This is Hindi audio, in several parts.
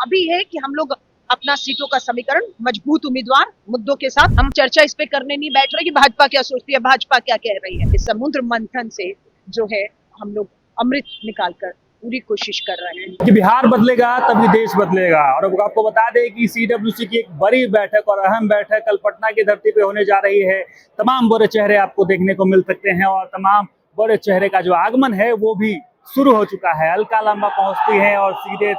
अभी है कि हम लोग अपना सीटों का समीकरण मजबूत उम्मीदवार मुद्दों के साथ हम चर्चा इस पे करने नहीं बैठ रहे कि भाजपा क्या सोचती है, भाजपा क्या कह रही है। इस समुद्र मंथन से जो है हम लोग अमृत निकालकर पूरी कोशिश कर रहे हैं कि बिहार बदलेगा तभी देश बदलेगा। और अब आपको बता दें कि सीडब्ल्यूसी की एक बड़ी बैठक और अहम बैठक कल पटना की धरती पे होने जा रही है। तमाम बड़े चेहरे आपको देखने को मिल सकते हैं और तमाम बड़े चेहरे का जो आगमन है वो भी शुरू हो चुका है। अलका लांबा पहुंचती है और सीधे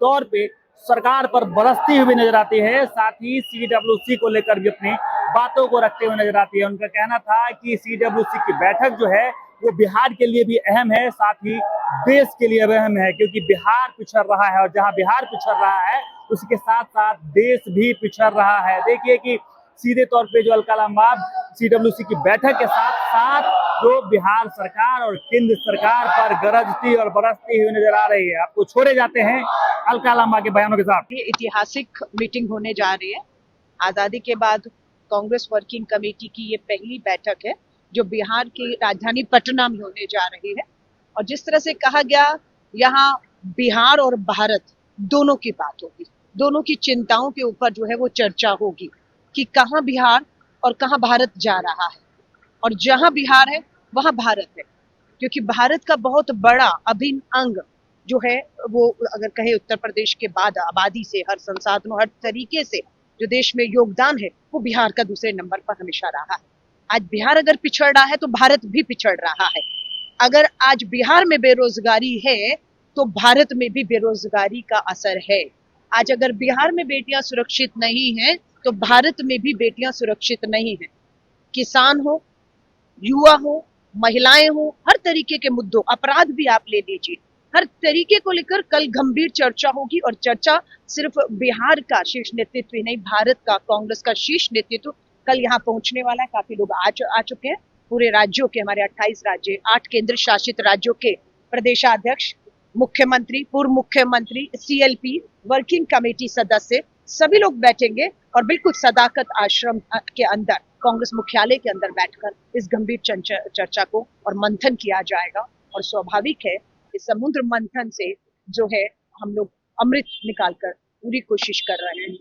तौर पे सरकार पर बरसती हुई नजर आती है। साथ ही सीडब्ल्यूसी को लेकर भी अपनी बातों को रखते हुए नजर आती है। उनका कहना था कि सीडब्ल्यूसी की बैठक जो है वो बिहार के लिए भी अहम है, साथ ही देश के लिए भी अहम है, क्योंकि बिहार पिछड़ रहा है और जहां बिहार पिछड़ रहा है उसके साथ साथ देश भी पिछड़ रहा है। देखिए कि सीधे तौर पे जो अलका लांबा सीडब्ल्यूसी की बैठक के साथ साथ जो बिहार सरकार और केंद्र सरकार पर गरजती और बरसती हुई नजर आ रही है। आपको छोड़े जाते हैं अलका लांबा के बयानों के साथ। ये ऐतिहासिक मीटिंग होने जा रही है। आजादी के बाद कांग्रेस वर्किंग कमेटी की ये पहली बैठक है जो बिहार की राजधानी पटना में होने जा रही है। और जिस तरह से कहा गया, यहाँ बिहार और भारत दोनों की बात होगी, दोनों की चिंताओं के ऊपर जो है वो चर्चा होगी कि कहाँ बिहार और कहाँ भारत जा रहा है। और जहां बिहार है वहां भारत है, क्योंकि भारत का बहुत बड़ा अभिन्न अंग जो है वो अगर कहे उत्तर प्रदेश के बाद आबादी से, हर संसाधनों, हर तरीके से जो देश में योगदान है वो बिहार का दूसरे नंबर पर हमेशा रहा है। आज बिहार अगर पिछड़ रहा है तो भारत भी पिछड़ रहा है। अगर आज बिहार में बेरोजगारी है तो भारत में भी बेरोजगारी का असर है। आज अगर बिहार में बेटियां सुरक्षित नहीं हैं तो भारत में भी बेटियां सुरक्षित नहीं है। किसान हो, युवा हो, महिलाएं हो, हर तरीके के मुद्दों, अपराध भी आप ले लीजिए, हर तरीके को लेकर कल गंभीर चर्चा होगी। और चर्चा सिर्फ बिहार का शीर्ष नेतृत्व ही नहीं, भारत का, कांग्रेस का शीर्ष नेतृत्व कल यहाँ पहुंचने वाला है। काफी लोग आ चुके हैं। पूरे राज्यों के, हमारे 28 राज्य, 8 केंद्र शासित राज्यों के प्रदेशाध्यक्ष, मुख्यमंत्री, पूर्व मुख्यमंत्री, सीएलपी, वर्किंग कमेटी सदस्य, सभी लोग बैठेंगे और बिल्कुल सदाकत आश्रम के अंदर, कांग्रेस मुख्यालय के अंदर बैठकर इस गंभीर चर्चा को और मंथन किया जाएगा। और स्वाभाविक है इस समुद्र मंथन से जो है हम लोग अमृत निकालकर पूरी कोशिश कर रहे हैं।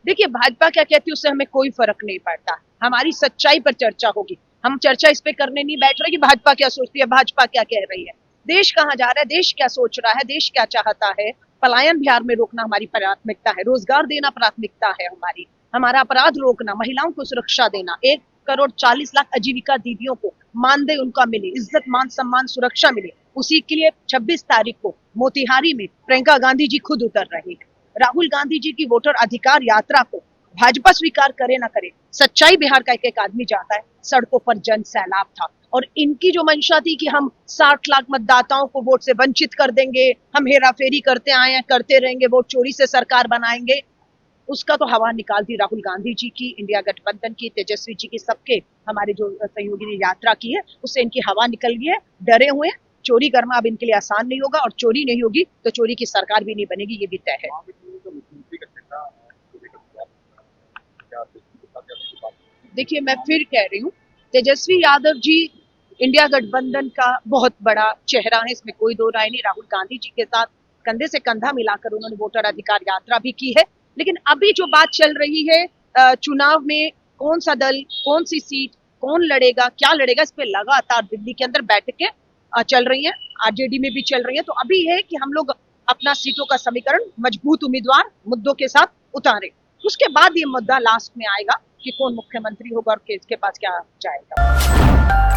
देखिए, भाजपा क्या कहती है उससे हमें कोई फर्क नहीं पड़ता। हमारी सच्चाई पर चर्चा होगी। हम चर्चा इस पे करने नहीं बैठ रहे कि भाजपा क्या सोचती है, भाजपा क्या कह रही है। देश कहाँ जा रहा है, देश क्या सोच रहा है, देश क्या चाहता है। पलायन बिहार में रोकना हमारी प्राथमिकता है, रोजगार देना प्राथमिकता है हमारी, हमारा अपराध रोकना, महिलाओं को सुरक्षा देना, 1,40,00,000 आजीविका दीदियों को मानदेय उनका मिले, इज्जत, मान सम्मान, सुरक्षा मिले। उसी के लिए 26 तारीख को मोतिहारी में प्रियंका गांधी जी खुद उतर रही है। राहुल गांधी जी की वोटर अधिकार यात्रा को भाजपा स्वीकार करे ना करे, सच्चाई बिहार का एक एक आदमी चाहता है। सड़कों पर जन सैलाब था और इनकी जो मंशा थी कि हम 60 लाख मतदाताओं को वोट से वंचित कर देंगे, हम हेराफेरी करते आए हैं, करते रहेंगे, वोट चोरी से सरकार बनाएंगे, उसका तो हवा निकाल दी राहुल गांधी जी की, इंडिया गठबंधन की, तेजस्वी जी की, सबके हमारे जो सहयोगी ने यात्रा की है उससे इनकी हवा निकल गई है। डरे हुए, चोरी करना अब इनके लिए आसान नहीं होगा और चोरी नहीं होगी तो चोरी की सरकार भी नहीं बनेगी, ये भी तय है। देखिए, मैं फिर कह रही हूँ, तेजस्वी यादव जी इंडिया गठबंधन का बहुत बड़ा चेहरा है, इसमें कोई दो राय नहीं। राहुल गांधी जी के साथ कंधे से कंधा मिलाकर उन्होंने वोटर अधिकार यात्रा भी की है। लेकिन अभी जो बात चल रही है चुनाव में कौन सा दल, कौन सी सीट, कौन लड़ेगा, क्या लड़ेगा, इस पे लगातार दिल्ली के अंदर बैठकें चल रही हैं, आरजेडी में भी चल रही है। तो अभी है कि हम लोग अपना सीटों का समीकरण मजबूत उम्मीदवार मुद्दों के साथ उतारे, उसके बाद ये मुद्दा लास्ट में आएगा कि कौन मुख्यमंत्री होगा और किसके पास क्या जाएगा।